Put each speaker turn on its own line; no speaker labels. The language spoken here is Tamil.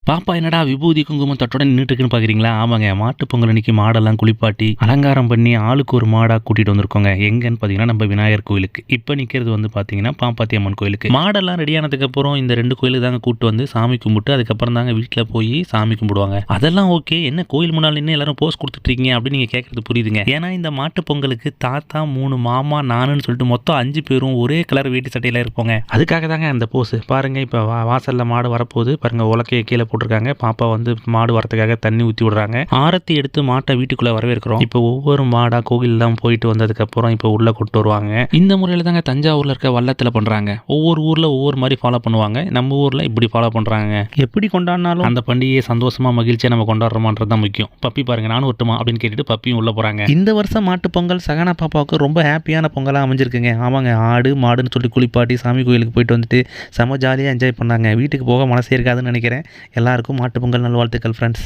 பாப்பா என்னடா விபூதி குங்குமம் தட்டோட நின்றுட்டுருக்குன்னு பார்க்குறீங்களா? ஆமாங்க, மாட்டு பொங்கல் அன்னைக்கு மாடெல்லாம் குளிப்பாட்டி அலங்காரம் பண்ணி ஆளுக்கு ஒரு மாடாக கூட்டிகிட்டு வந்திருக்கோங்க. எங்கன்னு பார்த்தீங்கன்னா நம்ம விநாயகர் கோயிலுக்கு. இப்போ நிற்கிறது வந்து பார்த்தீங்கன்னா பாப்பாத்தி அம்மன் கோயிலுக்கு. மாடெல்லாம் ரெடியானதுக்கப்புறம் இந்த 2 கோயிலுக்கு தாங்க கூப்பிட்டு வந்து சாமி கும்பிட்டு அதுக்கப்புறம் தாங்க வீட்டில் போய் சாமி கும்பிடுவாங்க. அதெல்லாம் ஓகே, என்ன கோயில் முன்னால் நின்று எல்லாரும் போஸ் கொடுத்துட்ருக்கீங்க அப்படின்னு நீங்கள் கேட்குறது புரியுதுங்க. ஏன்னா இந்த மாட்டு பொங்கலுக்கு தாத்தா 3 மாமா நானுன்னு சொல்லிட்டு மொத்தம் 5 பேரும் ஒரே கலர் வேட்டி சட்டையில் இருப்போங்க. அதுக்காக தாங்க அந்த போஸ் பாருங்க. இப்போ வாசலில் மாடு வரப்போகுது பாருங்க, உலக்கையை கீழே போட்டிருக்காங்க. பாப்பா வந்து மாடு வரத்துக்காக தண்ணி ஊற்றி விடுறாங்க. ஆரத்தி எடுத்து மாட்டை வீட்டுக்குள்ள வரவேற்கிறோம். இப்போ ஒவ்வொரு மாடா கோவில்லாம் போயிட்டு வந்ததுக்கு அப்புறம் இப்போ உள்ள கொண்டு வருவாங்க. இந்த முறையில தாங்க தஞ்சாவூர்ல இருக்க வல்லத்துல பண்றாங்க. ஒவ்வொரு ஊர்ல ஒவ்வொரு மாதிரி ஃபாலோ பண்ணுவாங்க. நம்ம ஊர்ல இப்படி ஃபாலோ பண்றாங்க. எப்படி கொண்டாடினாலும் அந்த பண்டிகையை சந்தோஷமா மகிழ்ச்சியா நம்ம கொண்டாடுறோமான்றது தான் முக்கியம். பப்பி பாருங்க, நானும் ஒட்டுமா அப்படின்னு கேட்டுட்டு பப்பியும் உள்ள போறாங்க. இந்த வருஷம் மாட்டு பொங்கல் சகனா பாப்பாவுக்கு ரொம்ப ஹாப்பியான பொங்கலா அமைஞ்சிருக்குங்க. ஆமாங்க, ஆடு மாடுன்னு சொல்லி குளிப்பாட்டி சாமி கோயிலுக்கு போயிட்டு வந்துட்டு செம ஜாலியாக என்ஜாய் பண்ணாங்க. வீட்டுக்கு போக மனசே இருக்காதுன்னு நினைக்கிறேன். எல்லாருக்கும் மாட்டு பொங்கல் நல்வாழ்த்துக்கள் ஃப்ரெண்ட்ஸ்.